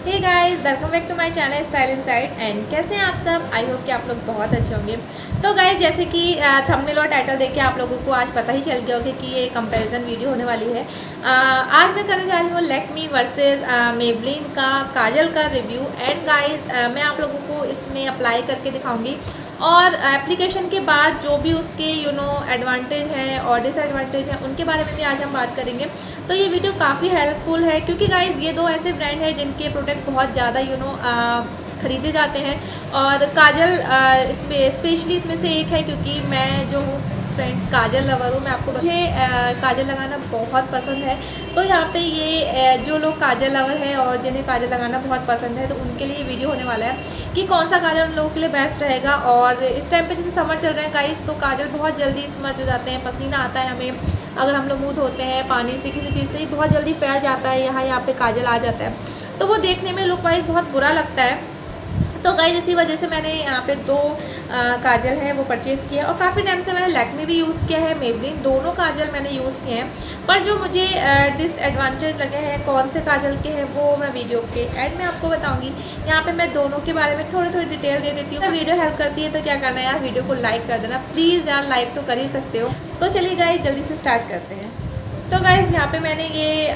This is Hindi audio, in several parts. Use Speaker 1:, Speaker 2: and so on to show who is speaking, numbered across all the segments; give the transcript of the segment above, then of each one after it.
Speaker 1: Hey guys, welcome back to my channel style inside. And कैसे हैं आप सब? आई होप कि आप लोग बहुत अच्छे होंगे। तो गाइस, जैसे कि थंबनेल और टाइटल देख के आप लोगों को आज पता ही चल गया होगा कि ये कंपैरिजन वीडियो होने वाली है। आज मैं करने जा रही हूँ लैक्मी वर्सेस मेबलिन का काजल का रिव्यू। एंड गाइस, मैं आप लोगों को इसमें अप्लाई करके दिखाऊंगी और एप्लीकेशन के बाद जो भी उसके एडवांटेज हैं और डिसएडवांटेज हैं उनके बारे में भी आज हम बात करेंगे। तो ये वीडियो काफ़ी हेल्पफुल है क्योंकि गाइज ये दो ऐसे ब्रांड हैं जिनके प्रोडक्ट बहुत ज़्यादा खरीदे जाते हैं। और काजल इसमें स्पेशली इसमें से एक है क्योंकि मैं जो हूँ फ्रेंड्स काजल लवर हूँ। मैं आपको मुझे काजल लगाना बहुत पसंद है। तो यहाँ पे ये जो लोग काजल लवर हैं और जिन्हें काजल लगाना बहुत पसंद है तो उनके लिए वीडियो होने वाला है कि कौन सा काजल उन लोगों के लिए बेस्ट रहेगा। और इस टाइम पे जैसे समर चल रहे हैं गाइस, तो काजल बहुत जल्दी स्मच हो जाते हैं, पसीना आता है हमें। अगर हम लोग मुँह धोते हैं पानी से किसी चीज़ से ही बहुत जल्दी फैल जाता है, यहाँ पे काजल आ जाता है तो वो देखने में लुक वाइज बहुत बुरा लगता है। तो गाइस इसी वजह से मैंने यहाँ पे दो काजल हैं वो परचेज़ किया और काफ़ी टाइम से मैंने लैक्मे भी यूज़ किया है, मेबलिन, दोनों काजल मैंने यूज़ किए हैं। पर जो मुझे डिसएडवांटेज लगे हैं कौन से काजल के हैं वो मैं वीडियो के एंड में आपको बताऊंगी। यहाँ पे मैं दोनों के बारे में थोड़ी थोड़ी डिटेल दे देती हूँ। वीडियो हेल्प करती है तो क्या करना है यार, वीडियो को लाइक कर देना प्लीज़ यार, लाइक तो कर ही सकते हो। तो चलिए गाइस जल्दी से स्टार्ट करते हैं। तो गाइज़ यहाँ पे मैंने ये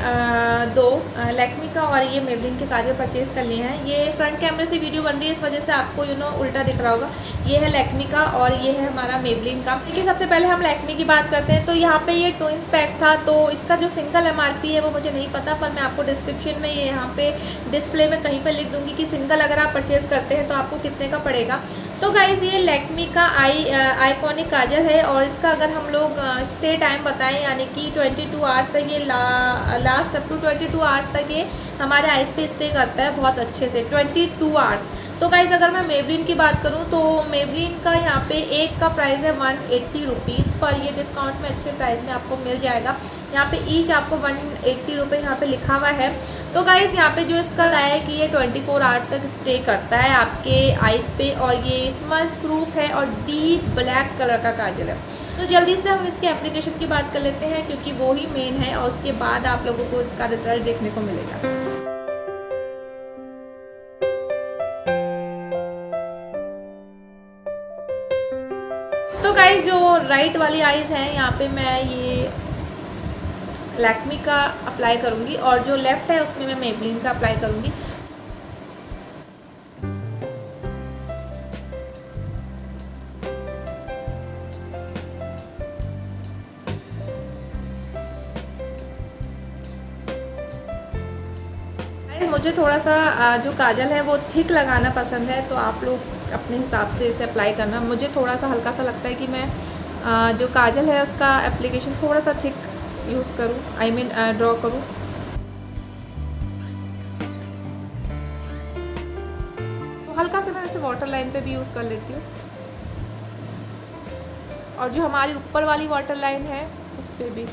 Speaker 1: दो लैक्मी का और ये मेबलिन के काजल परचेज़ कर लिए हैं। ये फ्रंट कैमरे से वीडियो बन रही है इस वजह से आपको उल्टा दिख रहा होगा। ये है लैक्मी का और ये है हमारा मेबलिन का। देखिए सबसे पहले हम लैक्मी की बात करते हैं। तो यहाँ पे ये ट्विंस पैक था तो इसका जो सिंगल MRP है वो मुझे नहीं पता, पर मैं आपको डिस्क्रिप्शन में ये यहाँ पे डिस्प्ले में कहीं पर लिख दूँगी कि सिंगल अगर आप परचेज़ करते हैं तो आपको कितने का पड़ेगा। तो गाइज़ ये लैक्मी का आइकॉनिक काजल है और इसका अगर हम लोग स्टे टाइम बताएं यानी कि 22 आवर्स तक ये लास्ट अप टू 22 आवर्स तक ये हमारे आइज़ पे स्टे करता है बहुत अच्छे से, 22 आवर्स। तो गाइज़ अगर मैं मेबलिन की बात करूं तो मेबलिन का यहाँ पे एक का प्राइस है 180 रुपीज़, पर ये डिस्काउंट में अच्छे प्राइस में आपको मिल जाएगा। यहाँ पे ईच आपको 180 रुपये यहाँ पे लिखा हुआ है। तो गाइज़ यहाँ पे जो इसका है कि ये 24 आवर तक स्टे करता है आपके आइज़ पे और ये स्मच प्रूफ है और डीप ब्लैक कलर का काजल है। तो जल्दी से हम इसके एप्लीकेशन की बात कर लेते हैं क्योंकि वो ही मेन है और उसके बाद आप लोगों को इसका रिजल्ट देखने को मिलेगा। तो गाइस जो राइट वाली आइज़ हैं यहाँ पे मैं ये लैक्मी का अप्लाई करूँगी और जो लेफ़्ट है उसमें मैं मेबलिन का अप्लाई करूँगी। मुझे थोड़ा सा जो काजल है वो थिक लगाना पसंद है तो आप लोग अपने हिसाब से इसे अप्लाई करना। मुझे थोड़ा सा हल्का सा लगता है कि मैं जो काजल है उसका एप्लीकेशन थोड़ा सा थिक यूज़ करूँ, आई मीन ड्रॉ करूँ। तो हल्का सा मैं इसे वाटर लाइन पे भी यूज़ कर लेती हूँ और जो हमारी ऊपर वाली वाटर लाइन है उस पर भी।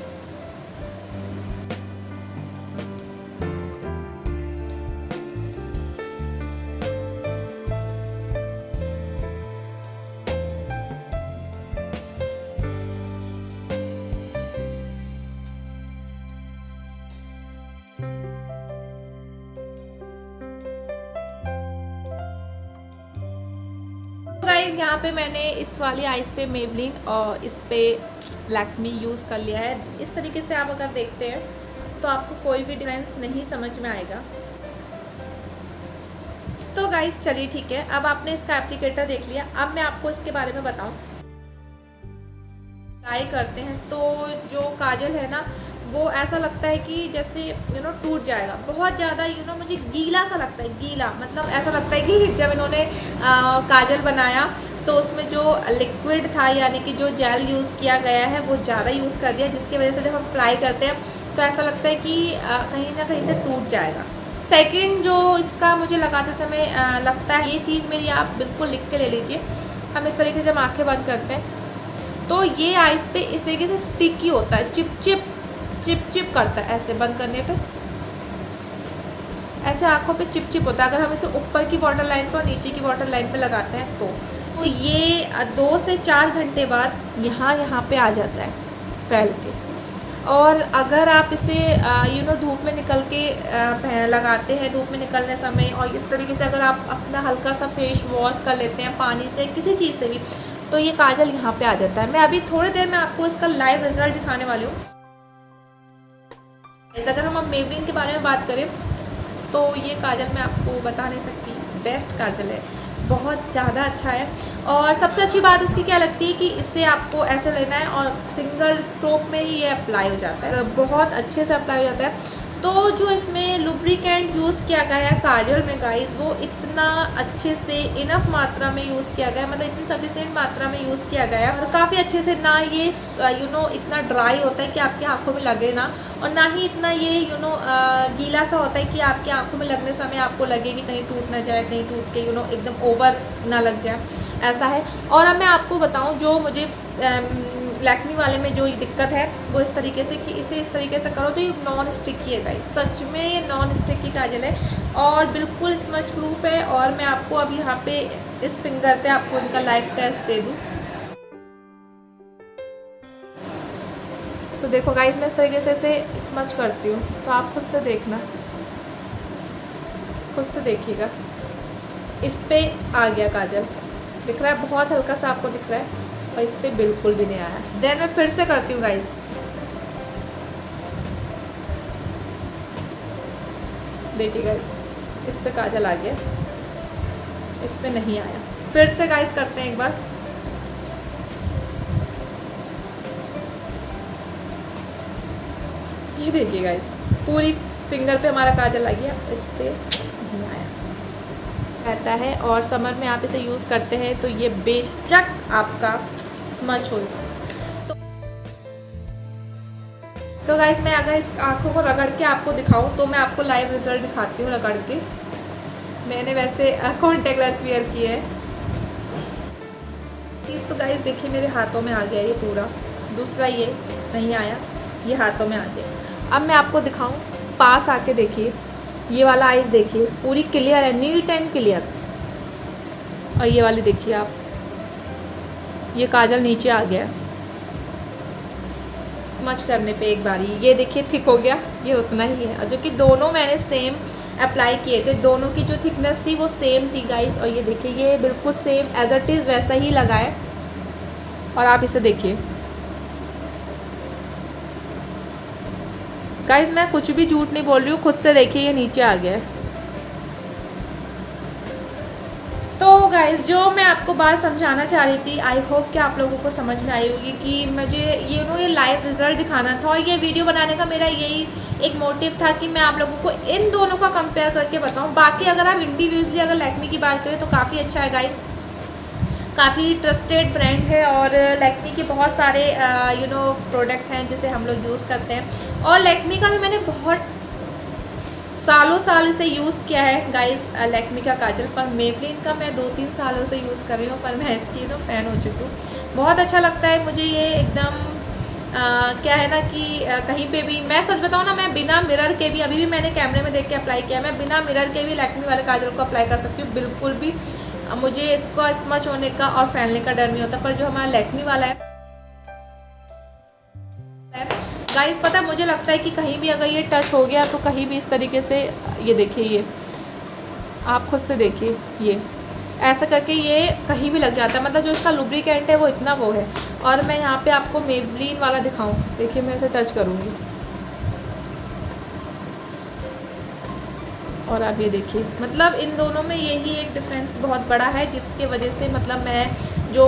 Speaker 1: गाइस यहाँ पे मैंने इस वाली आइज़ पे मेबलिन और इस पे लैक्मी यूज़ कर लिया है। इस तरीके से आप अगर देखते हैं तो आपको कोई भी डिफरेंस नहीं समझ में आएगा। तो गाइस चलिए ठीक है, अब आपने इसका एप्लीकेटर देख लिया, अब मैं आपको इसके बारे में बताऊँ। ट्राई करते हैं तो जो काजल है ना वो ऐसा लगता है कि जैसे टूट जाएगा बहुत ज़्यादा। मुझे गीला सा लगता है, गीला मतलब ऐसा लगता है कि जब इन्होंने काजल बनाया तो उसमें जो लिक्विड था यानी कि जो जेल यूज़ किया गया है वो ज़्यादा यूज़ कर दिया, जिसकी वजह से जब हम अप्लाई करते हैं तो ऐसा लगता है कि कहीं ना कहीं से टूट जाएगा। सेकंड जो इसका मुझे लगाते समय लगता है, ये चीज़ मेरी आप बिल्कुल लिख के ले लीजिए। हम इस तरीके से जब आँखें बंद करते हैं तो ये आइज़ पे इस तरीके से स्टिकी होता है, चिप करता है। ऐसे बंद करने पे ऐसे आँखों पे चिप होता है। अगर हम इसे ऊपर की वाटर लाइन पर और नीचे की वाटर लाइन पे लगाते हैं तो ये 2 से 4 घंटे बाद यहाँ पे आ जाता है फैल के। और अगर आप इसे धूप में निकल के लगाते हैं, धूप में निकलने समय, और इस तरीके से अगर आप अपना हल्का सा फेस वॉश कर लेते हैं पानी से, किसी चीज़ से भी, तो ये काजल यहाँ पे आ जाता है। मैं अभी थोड़ी देर में आपको इसका लाइव रिजल्ट दिखाने वाली हूँ। अगर हम अब मेबलिन के बारे में बात करें तो ये काजल मैं आपको बता नहीं सकती, बेस्ट काजल है, बहुत ज़्यादा अच्छा है। और सबसे अच्छी बात इसकी क्या लगती है कि इससे आपको ऐसे लेना है और सिंगल स्ट्रोक में ही ये अप्लाई हो जाता है, बहुत अच्छे से अप्लाई हो जाता है। तो जो इसमें लुब्रिकेंट यूज़ किया गया है काजल में गाइस, वो इतना अच्छे से इनफ मात्रा में यूज़ किया गया है, मतलब इतनी सफिशिएंट मात्रा में यूज़ किया गया है, और काफ़ी अच्छे से, ना ये इतना ड्राई होता है कि आपकी आंखों में लगे ना, और ना ही इतना ये गीला सा होता है कि आपकी आंखों में लगने समय आपको लगे कि कहीं टूट ना जाए, कहीं टूट के एकदम ओवर ना लग जाए, ऐसा है। और अब मैं आपको बताऊं, जो मुझे लैक्मी वाले में जो ये दिक्कत है वो इस तरीके से कि इसे इस तरीके से करो तो ये नॉन स्टिकी है गाइस, सच में ये नॉन स्टिकी काजल है और बिल्कुल स्मच प्रूफ है। और मैं आपको अब यहाँ पे इस फिंगर पे आपको इनका लाइव टेस्ट दे दूँ तो देखो गाइस, मैं इस तरीके से इसे स्मच करती हूँ, तो आप खुद से देखना, खुद से देखिएगा, इस पे आ गया काजल, दिख रहा है, बहुत हल्का सा आपको दिख रहा है, और इस पर बिल्कुल भी नहीं आया। देन मैं फिर से करती हूँ गाइस, देखिए गाइस, इस पे काजल आ गया, इस पे नहीं आया। फिर से गाइस करते हैं एक बार, ये देखिए गाइस, पूरी फिंगर पे हमारा काजल आ गया, इस पे नहीं आया, रहता है। और समर में आप इसे यूज़ करते हैं तो ये बेशक आपका स्मच होगा। तो गाइस, मैं अगर इस आँखों को रगड़ के आपको दिखाऊं तो मैं आपको लाइव रिजल्ट दिखाती हूँ रगड़ के। मैंने वैसे कॉन्टेक्ट लेंस वियर किए है। चीज़ तो गाइस देखिए मेरे हाथों में आ गया ये पूरा, दूसरा ये नहीं आया, ये हाथों में आ गया। अब मैं आपको दिखाऊं, पास आके देखिए, ये वाला आइज़ देखिए, पूरी क्लियर है, नीट एंड क्लियर। और ये वाली देखिए आप, ये काजल नीचे आ गया स्मच करने पे एक बारी, ये देखिए थिक हो गया, ये उतना ही है। और जो कि दोनों मैंने सेम अप्लाई किए थे, दोनों की जो थिकनेस थी वो सेम थी गाइस। और ये देखिए, ये बिल्कुल सेम एज इट इज़ वैसा ही लगा है। और आप इसे देखिए गाइस, मैं कुछ भी झूठ नहीं बोल रही हूँ, खुद से देखिए ये नीचे आ गया है। तो गाइस, जो मैं आपको बात समझाना चाह रही थी, आई होप कि आप लोगों को समझ में आई होगी कि मुझे ये लाइव रिजल्ट दिखाना था। और ये वीडियो बनाने का मेरा यही एक मोटिव था कि मैं आप लोगों को इन दोनों का कंपेयर करके बताऊं। बाकी अगर आप इंडिविजुअली अगर लैक्मी की बात करें तो काफ़ी अच्छा है गाइस, काफ़ी ट्रस्टेड ब्रांड है। और लैक्मी के बहुत सारे प्रोडक्ट हैं जिसे हम लोग यूज़ करते हैं। और लैक्मी का भी मैंने बहुत सालों साल इसे यूज़ किया है गाइस, लैक्मी का काजल। पर मेबलिन का मैं 2-3 सालों से यूज़ कर रही हूँ, पर मैं इसकी फ़ैन हो चुकी हूँ, बहुत अच्छा लगता है मुझे ये एकदम। क्या है ना कि कहीं पे भी, मैं सच बताऊँ ना, मैं बिना मिरर के भी, अभी भी मैंने कैमरे में देख के अप्लाई किया, मैं बिना मिरर के भी लैक्मी वाले काजल को अप्लाई कर सकती हूँ, बिल्कुल भी मुझे इसको स्मच होने का और फैलने का डर नहीं होता। पर जो हमारा लैक्मी वाला है गाइस, पता है मुझे लगता है कि कहीं भी अगर ये टच हो गया तो कहीं भी इस तरीके से, ये देखिए, ये आप खुद से देखिए, ये ऐसा करके ये कहीं भी लग जाता है, मतलब जो इसका लुब्रिकेंट है वो इतना वो है। और मैं यहाँ पे आपको मेबलिन वाला दिखाऊं, देखिए मैं इसे टच करूँगी और आप ये देखिए, मतलब इन दोनों में यही एक डिफरेंस बहुत बड़ा है, जिसके वजह से मतलब मैं जो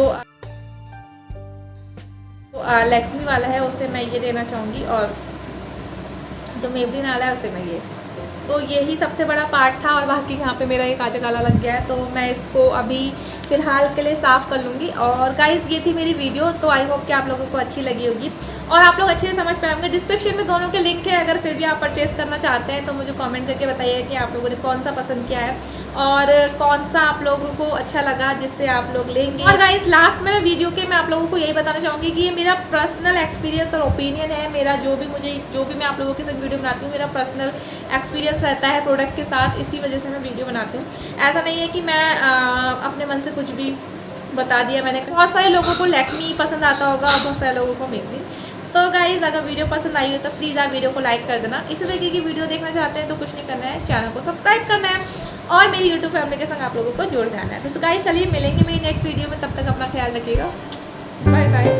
Speaker 1: लैक्मी वाला है उसे मैं ये देना चाहूँगी, और जो मेबलिन वाला है उसे मैं ये। तो यही सबसे बड़ा पार्ट था। और बाकी यहाँ पे मेरा ये काजल काला लग गया है, तो मैं इसको अभी फ़िलहाल के लिए साफ़ कर लूँगी। और गाइज़, ये थी मेरी वीडियो, तो आई होप कि आप लोगों को अच्छी लगी होगी और आप लोग अच्छे से समझ पाए होंगे। डिस्क्रिप्शन में दोनों के लिंक है, अगर फिर भी आप परचेज़ करना चाहते हैं तो मुझे कमेंट करके बताइए कि आप लोगों ने कौन सा पसंद किया है और कौन सा आप लोगों को अच्छा लगा जिससे आप लोग लेंगे। और गाइज़, लास्ट में वीडियो के मैं आप लोगों को यही बताना चाहूँगी कि ये मेरा पर्सनल एक्सपीरियंस और ओपिनियन है, मेरा जो भी मैं आप लोगों के साथ वीडियो बनाती हूँ, मेरा पर्सनल एक्सपीरियंस रहता है प्रोडक्ट के साथ, इसी वजह से मैं वीडियो बनाती हूँ। ऐसा नहीं है कि मैं अपने मन से कुछ भी बता दिया मैंने। बहुत सारे लोगों को लैक्मी पसंद आता होगा और बहुत सारे लोगों को मेबलिन, तो गाइज़ अगर वीडियो पसंद आई हो तो प्लीज़ आप वीडियो को लाइक कर देना। इसी तरीके की वीडियो देखना चाहते हैं तो कुछ नहीं करना है, चैनल को सब्सक्राइब करना है और मेरी यूट्यूब फैमिली के संग आप लोगों को जोड़ जाना है। तो गाइज़ चलिए मिलेंगे मेरी नेक्स्ट वीडियो में, तब तक अपना ख्याल रखिएगा। Bye bye.